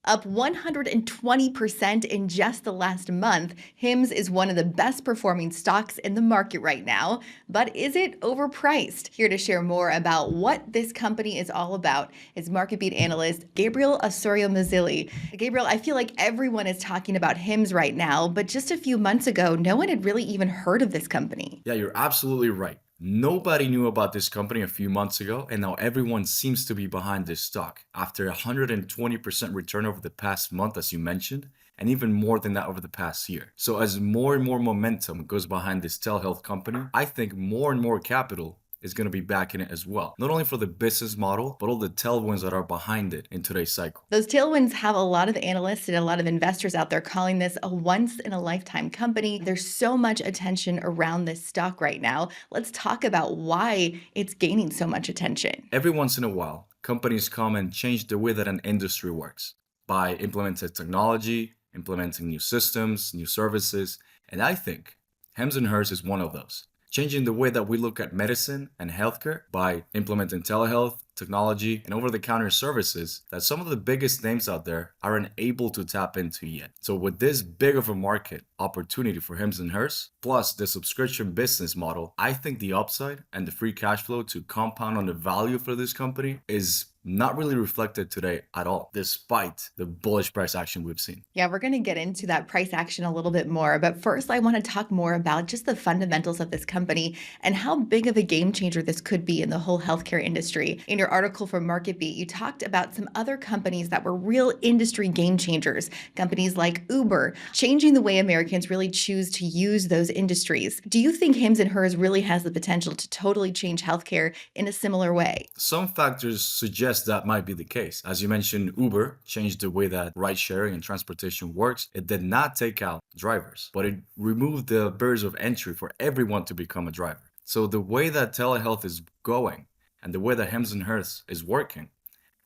Up 120% in just the last month, HIMS is one of the best performing stocks in the market right now. But is it overpriced? Here to share more about what this company is all about is MarketBeat analyst Gabriel Osorio-Mazilli. Gabriel, I feel like everyone is talking about HIMS right now, but just a few months ago, no one had really even heard of this company. Yeah, you're absolutely right. Nobody knew about this company a few months ago, and now everyone seems to be behind this stock after 120% return over the past month, as you mentioned, and even more than that over the past year. So, as more and more momentum goes behind this telehealth company, I think more and more capital is going to be backing it as well. Not only for the business model, but all the tailwinds that are behind it in today's cycle. Those tailwinds have a lot of analysts and a lot of investors out there calling this a once in a lifetime company. There's so much attention around this stock right now. Let's talk about why it's gaining so much attention. Every once in a while, companies come and change the way that an industry works by implementing technology, implementing new systems, new services, and I think Hems and Hers is one of those. Changing the way that we look at medicine and healthcare by implementing telehealth, technology, and over-the-counter services that some of the biggest names out there aren't able to tap into yet. So with this big of a market opportunity for Hims and Hers, plus the subscription business model, I think the upside and the free cash flow to compound on the value for this company is not really reflected today at all, despite the bullish price action we've seen. Yeah, we're going to get into that price action a little bit more. But first, I want to talk more about just the fundamentals of this company and how big of a game changer this could be in the whole healthcare industry. In your article from MarketBeat, you talked about some other companies that were real industry game changers, companies like Uber, changing the way Americans really choose to use those industries. Do you think Hims and Hers really has the potential to totally change healthcare in a similar way? Some factors suggest that might be the case. As you mentioned, Uber changed the way that ride sharing and transportation works. It did not take out drivers, but it removed the barriers of entry for everyone to become a driver. So the way that telehealth is going and the way that Hims and Hers is working,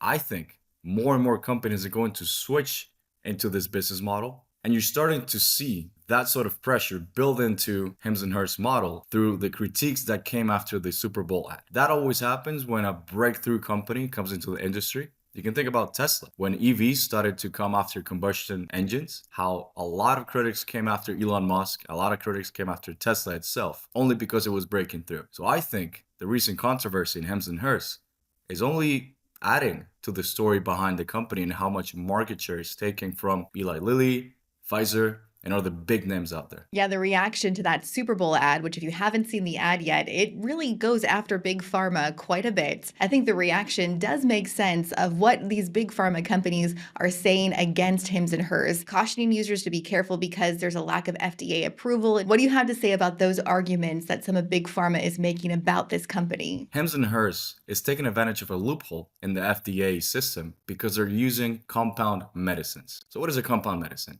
I think more and more companies are going to switch into this business model. And you're starting to see that sort of pressure build into Hims and Hers model through the critiques that came after the Super Bowl ad. That always happens when a breakthrough company comes into the industry. You can think about Tesla. When EVs started to come after combustion engines, how a lot of critics came after Elon Musk, a lot of critics came after Tesla itself, only because it was breaking through. So I think the recent controversy in Hims and Hers is only adding to the story behind the company and how much market share is taking from Eli Lilly, Pfizer, and other big names out there. Yeah, the reaction to that Super Bowl ad, which if you haven't seen the ad yet, it really goes after big pharma quite a bit. I think the reaction does make sense of what these big pharma companies are saying against Hims and Hers, cautioning users to be careful because there's a lack of FDA approval. What do you have to say about those arguments that some of big pharma is making about this company? Hims and Hers is taking advantage of a loophole in the FDA system because they're using compound medicines. So what is a compound medicine?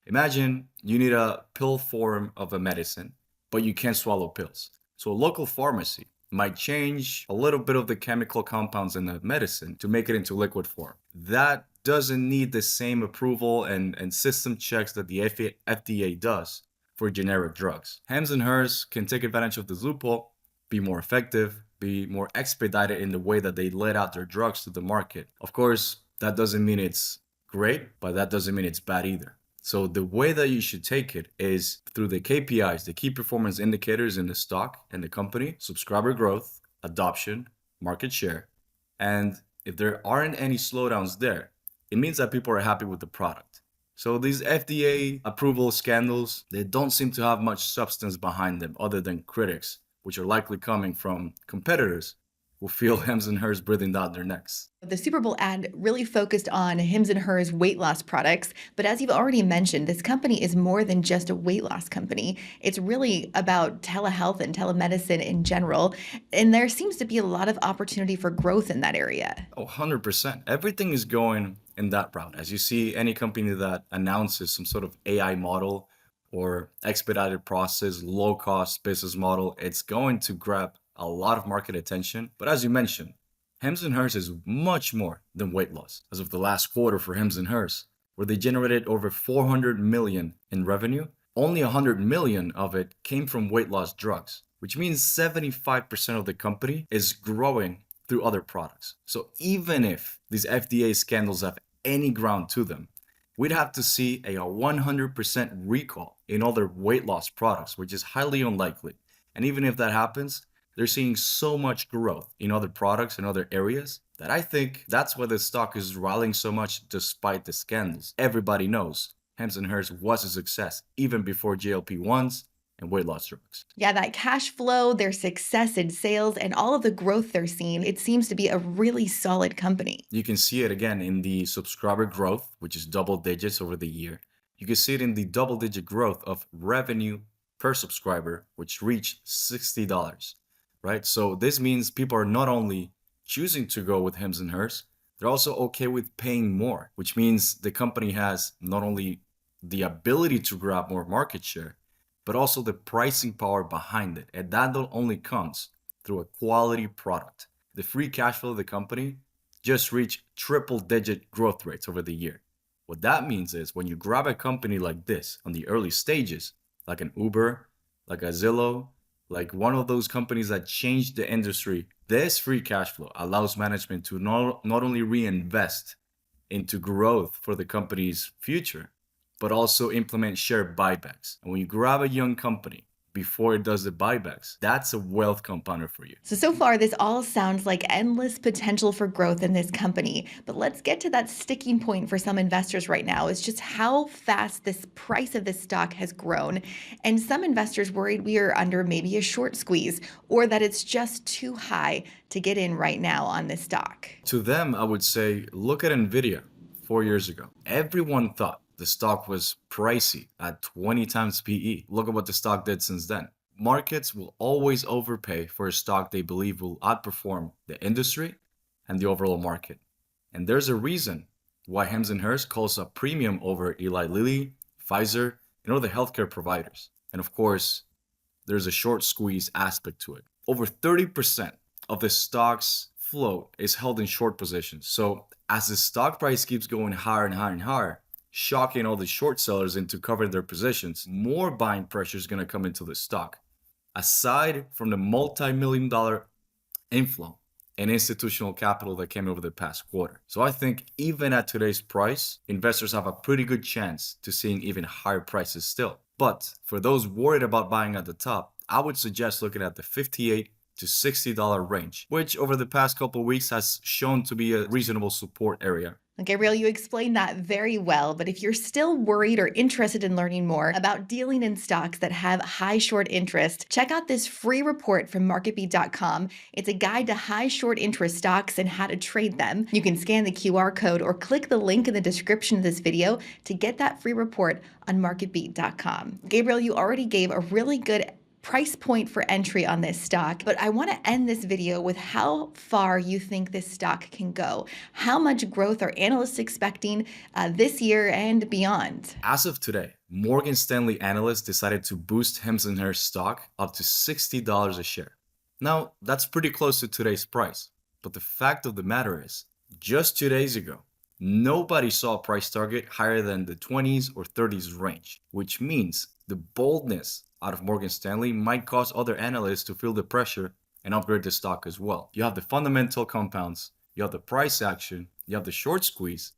Imagine you need a pill form of a medicine, but you can't swallow pills. So a local pharmacy might change a little bit of the chemical compounds in the medicine to make it into liquid form. That doesn't need the same approval and system checks that the FDA does for generic drugs. Hims and Hers can take advantage of this loophole, be more effective, be more expedited in the way that they let out their drugs to the market. Of course, that doesn't mean it's great, but that doesn't mean it's bad either. So the way that you should take it is through the KPIs, the key performance indicators in the stock and the company, subscriber growth, adoption, market share. And if there aren't any slowdowns there, it means that people are happy with the product. So these FDA approval scandals, they don't seem to have much substance behind them other than critics, which are likely coming from competitors who feel Hims and Hers breathing down their necks. The Super Bowl ad really focused on Hims and Hers weight loss products. But as you've already mentioned, this company is more than just a weight loss company. It's really about telehealth and telemedicine in general. And there seems to be a lot of opportunity for growth in that area. Oh, 100%. Everything is going in that route. As you see, any company that announces some sort of AI model or expedited process, low cost business model, it's going to grab a lot of market attention. But as you mentioned, Hims and Hers is much more than weight loss. As of the last quarter for Hims and Hers, where they generated over 400 million in revenue, only 100 million of it came from weight loss drugs, which means 75% of the company is growing through other products. So even if these FDA scandals have any ground to them, we'd have to see a 100% recall in other weight loss products, which is highly unlikely. And even if that happens, they're seeing so much growth in other products and other areas that I think that's why the stock is rallying so much despite the scandals. Everybody knows Hims and Hers was a success even before GLP-1s and weight loss drugs. Yeah, that cash flow, their success in sales, and all of the growth they're seeing, it seems to be a really solid company. You can see it again in the subscriber growth, which is double digits over the year. You can see it in the double digit growth of revenue per subscriber, which reached $60, right? So this means people are not only choosing to go with Hims and Hers, they're also okay with paying more, which means the company has not only the ability to grab more market share, but also the pricing power behind it. And that not only comes through a quality product. The free cash flow of the company just reached triple digit growth rates over the year. What that means is when you grab a company like this on the early stages, like an Uber, like a Zillow, like one of those companies that changed the industry, this free cash flow allows management to not only reinvest into growth for the company's future, but also implement share buybacks. And when you grab a young company before it does the buybacks, that's a wealth compounder for you. So far, this all sounds like endless potential for growth in this company. But let's get to that sticking point for some investors right now is just how fast this price of this stock has grown. And some investors worried we are under maybe a short squeeze or that it's just too high to get in right now on this stock. To them, I would say, look at Nvidia 4 years ago. Everyone thought the stock was pricey at 20 times PE. Look at what the stock did since then. Markets will always overpay for a stock they believe will outperform the industry and the overall market. And there's a reason why Hims and Hers calls a premium over Eli Lilly, Pfizer, and other healthcare providers. And of course, there's a short squeeze aspect to it. Over 30% of the stock's float is held in short positions. So as the stock price keeps going higher and higher and higher, shocking all the short sellers into covering their positions, more buying pressure is going to come into the stock. Aside from the multi-million-dollar inflow and institutional capital that came over the past quarter. So I think even at today's price, investors have a pretty good chance to seeing even higher prices still. But for those worried about buying at the top, I would suggest looking at the $58 to $60 range, which over the past couple of weeks has shown to be a reasonable support area. Gabriel, you explained that very well, but if you're still worried or interested in learning more about dealing in stocks that have high short interest, check out this free report from MarketBeat.com. It's a guide to high short interest stocks and how to trade them. You can scan the QR code or click the link in the description of this video to get that free report on MarketBeat.com. Gabriel, you already gave a really good price point for entry on this stock, but I want to end this video with how far you think this stock can go. How much growth are analysts expecting this year and beyond? As of today, Morgan Stanley analysts decided to boost Hims and Hers stock up to $60 a share. Now, that's pretty close to today's price, but the fact of the matter is, just 2 days ago, nobody saw a price target higher than the 20s or 30s range, which means the boldness out of Morgan Stanley might cause other analysts to feel the pressure and upgrade the stock as well. You have the fundamental compounds, you have the price action, you have the short squeeze,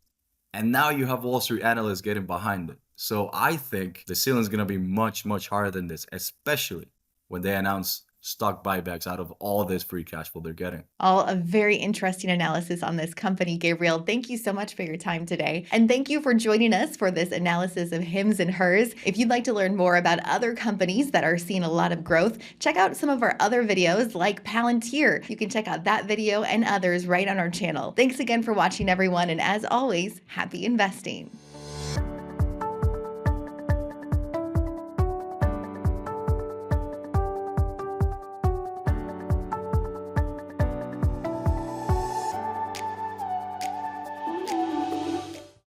and now you have Wall Street analysts getting behind it. So I think the ceiling is going to be much, much higher than this, especially when they announce stock buybacks out of all this free cash flow they're getting. All a very interesting analysis on this company, Gabriel. Thank you so much for your time today. And thank you for joining us for this analysis of Hims and Hers. If you'd like to learn more about other companies that are seeing a lot of growth, check out some of our other videos like Palantir. You can check out that video and others right on our channel. Thanks again for watching, everyone. And as always, happy investing.